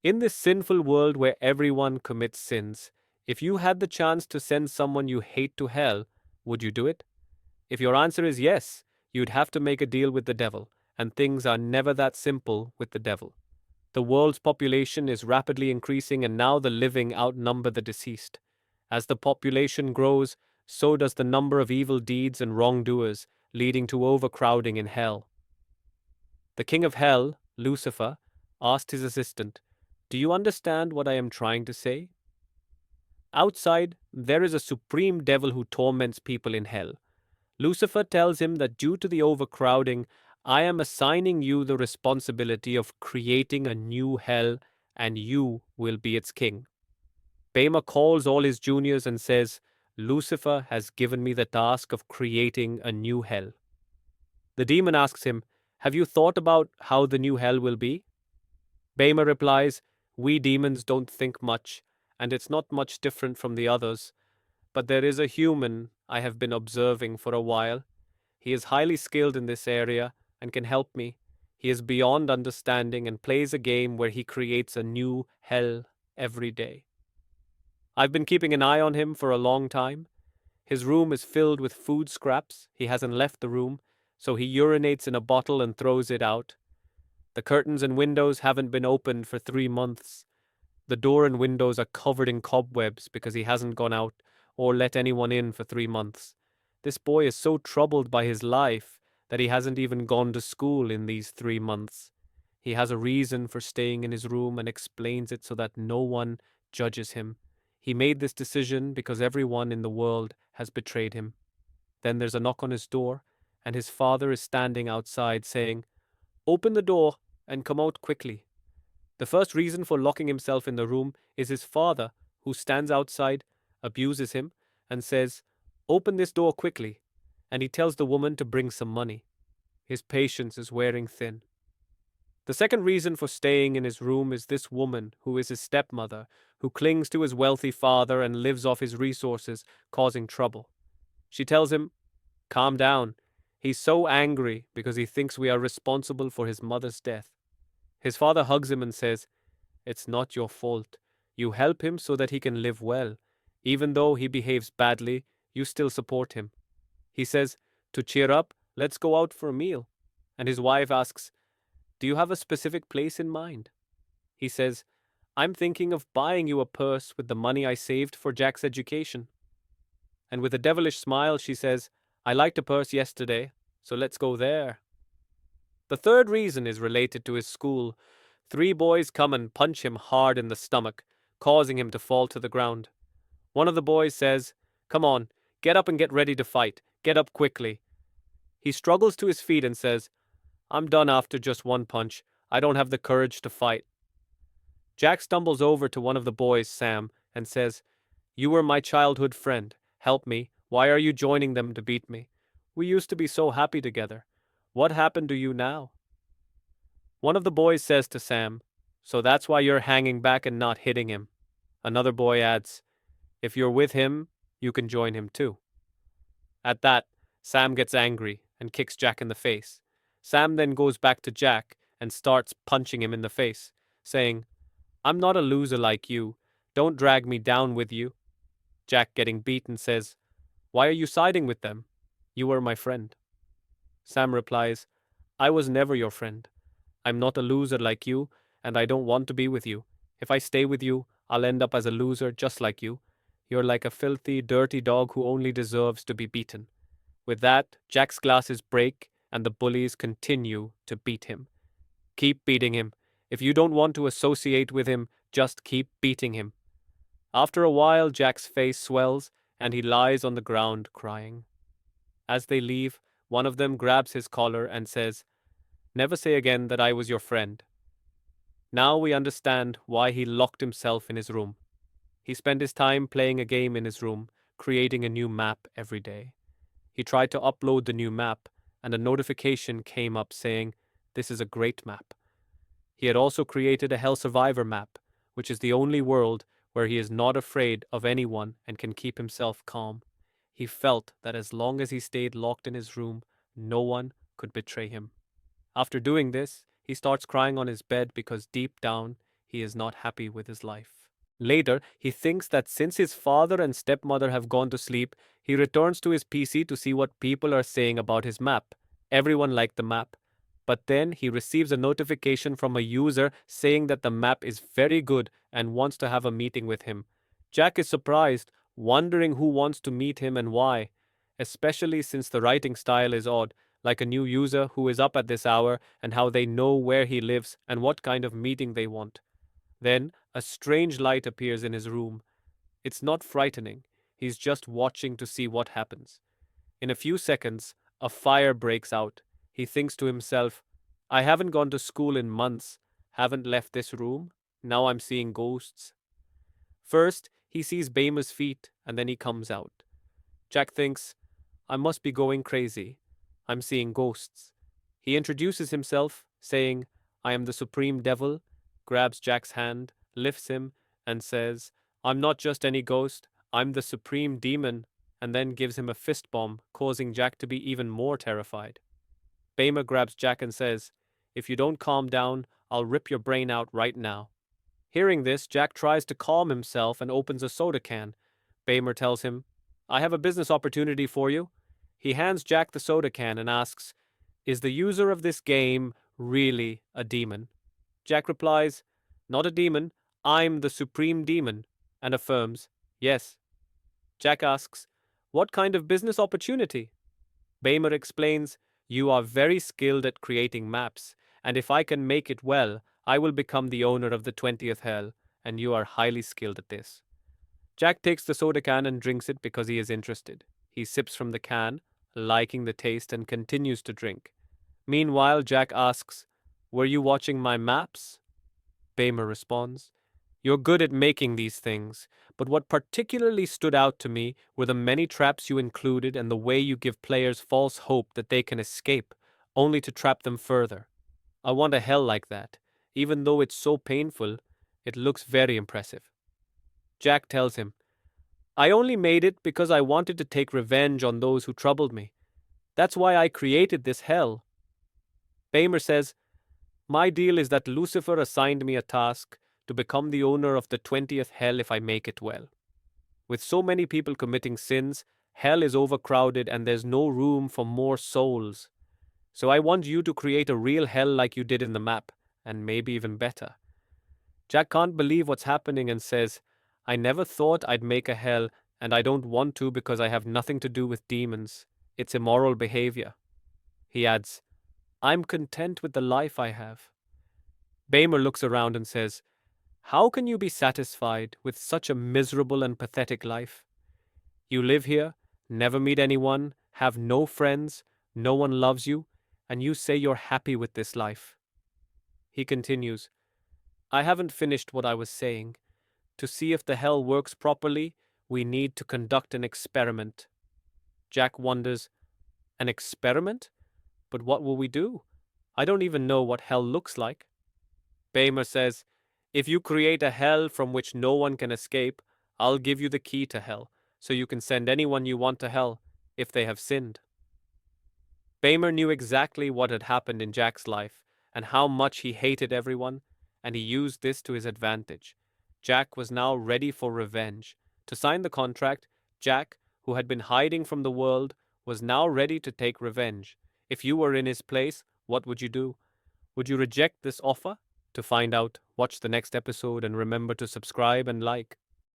In this sinful world where everyone commits sins, if you had the chance to send someone you hate to hell, would you do it? If your answer is yes, you'd have to make a deal with the devil, and things are never that simple with the devil. The world's population is rapidly increasing, and now the living outnumber the deceased. As the population grows, so does the number of evil deeds and wrongdoers, leading to overcrowding in hell. The king of hell, Lucifer, asked his assistant, "Do you understand what I am trying to say?" Outside, there is a supreme devil who torments people in hell. Lucifer tells him that due to the overcrowding, I am assigning you the responsibility of creating a new hell, and you will be its king. Bema calls all his juniors and says, Lucifer has given me the task of creating a new hell. The demon asks him, Have you thought about how the new hell will be? Bema replies, We demons don't think much, and it's not much different from the others. But there is a human I have been observing for a while. He is highly skilled in this area and can help me. He is beyond understanding and plays a game where he creates a new hell every day. I've been keeping an eye on him for a long time. His room is filled with food scraps. He hasn't left the room, so he urinates in a bottle and throws it out. The curtains and windows haven't been opened for 3 months. The door and windows are covered in cobwebs because he hasn't gone out or let anyone in for 3 months. This boy is so troubled by his life that he hasn't even gone to school in these 3 months. He has a reason for staying in his room and explains it so that no one judges him. He made this decision because everyone in the world has betrayed him. Then there's a knock on his door, and his father is standing outside saying, Open the door and come out quickly. The first reason for locking himself in the room is his father, who stands outside, abuses him, and says, Open this door quickly, and he tells the woman to bring some money. His patience is wearing thin. The second reason for staying in his room is this woman, who is his stepmother, who clings to his wealthy father and lives off his resources, causing trouble. She tells him, Calm down. He's so angry because he thinks we are responsible for his mother's death. His father hugs him and says, It's not your fault. You help him so that he can live well. Even though he behaves badly, you still support him. He says, To cheer up, let's go out for a meal. And his wife asks, Do you have a specific place in mind? He says, I'm thinking of buying you a purse with the money I saved for Jack's education. And with a devilish smile, she says, I liked a purse yesterday, so let's go there. The third reason is related to his school. 3 boys come and punch him hard in the stomach, causing him to fall to the ground. One of the boys says, Come on, get up and get ready to fight. Get up quickly. He struggles to his feet and says, I'm done after just one punch. I don't have the courage to fight. Jack stumbles over to one of the boys, Sam, and says, You were my childhood friend. Help me. Why are you joining them to beat me? We used to be so happy together. What happened to you now? One of the boys says to Sam, So that's why you're hanging back and not hitting him. Another boy adds, If you're with him, you can join him too. At that, Sam gets angry and kicks Jack in the face. Sam then goes back to Jack and starts punching him in the face, saying, I'm not a loser like you. Don't drag me down with you. Jack, getting beaten, says, Why are you siding with them? You were my friend. Sam replies, I was never your friend. I'm not a loser like you, and I don't want to be with you. If I stay with you, I'll end up as a loser just like you. You're like a filthy, dirty dog who only deserves to be beaten. With that, Jack's glasses break, and the bullies continue to beat him. Keep beating him. If you don't want to associate with him, just keep beating him. After a while, Jack's face swells, and he lies on the ground crying. As they leave, one of them grabs his collar and says, Never say again that I was your friend. Now we understand why he locked himself in his room. He spent his time playing a game in his room, creating a new map every day. He tried to upload the new map, and a notification came up saying, This is a great map. He had also created a Hell Survivor map, which is the only world where he is not afraid of anyone and can keep himself calm. He felt that as long as he stayed locked in his room, no one could betray him. After doing this, he starts crying on his bed because deep down, he is not happy with his life. Later, he thinks that since his father and stepmother have gone to sleep, he returns to his PC to see what people are saying about his map. Everyone liked the map. But then he receives a notification from a user saying that the map is very good and wants to have a meeting with him. Jack is surprised, wondering who wants to meet him and why, especially since the writing style is odd, like a new user who is up at this hour and how they know where he lives and what kind of meeting they want. Then a strange light appears in his room. It's not frightening, he's just watching to see what happens. In a few seconds, a fire breaks out. He thinks to himself, I haven't gone to school in months, haven't left this room, now I'm seeing ghosts. First, he sees Bamer's feet, and then he comes out. Jack thinks, I must be going crazy. I'm seeing ghosts. He introduces himself, saying, I am the Supreme Devil, grabs Jack's hand, lifts him, and says, I'm not just any ghost, I'm the Supreme Demon, and then gives him a fist bomb, causing Jack to be even more terrified. Bamer grabs Jack and says, If you don't calm down, I'll rip your brain out right now. Hearing this, Jack tries to calm himself and opens a soda can. Bamer tells him, I have a business opportunity for you. He hands Jack the soda can and asks, Is the user of this game really a demon? Jack replies, Not a demon, I'm the Supreme Demon, and affirms, Yes. Jack asks, What kind of business opportunity? Bamer explains, You are very skilled at creating maps, and if I can make it well, I will become the owner of the 20th Hell, and you are highly skilled at this. Jack takes the soda can and drinks it because he is interested. He sips from the can, liking the taste, and continues to drink. Meanwhile, Jack asks, Were you watching my maps? Bamer responds, You're good at making these things, but what particularly stood out to me were the many traps you included and the way you give players false hope that they can escape, only to trap them further. I want a hell like that. Even though it's so painful, it looks very impressive. Jack tells him, I only made it because I wanted to take revenge on those who troubled me. That's why I created this hell. Bamer says, My deal is that Lucifer assigned me a task to become the owner of the 20th hell if I make it well. With so many people committing sins, hell is overcrowded and there's no room for more souls. So I want you to create a real hell like you did in the map, and maybe even better. Jack can't believe what's happening and says, I never thought I'd make a hell, and I don't want to because I have nothing to do with demons. It's immoral behavior. He adds, I'm content with the life I have. Bamer looks around and says, How can you be satisfied with such a miserable and pathetic life? You live here, never meet anyone, have no friends, no one loves you, and you say you're happy with this life. He continues, I haven't finished what I was saying. To see if the hell works properly, we need to conduct an experiment. Jack wonders, An experiment? But what will we do? I don't even know what hell looks like. Bamer says, If you create a hell from which no one can escape, I'll give you the key to hell, so you can send anyone you want to hell, if they have sinned. Bamer knew exactly what had happened in Jack's life, and how much he hated everyone, and he used this to his advantage. Jack was now ready for revenge. To sign the contract, Jack, who had been hiding from the world, was now ready to take revenge. If you were in his place, what would you do? Would you reject this offer? To find out, watch the next episode and remember to subscribe and like.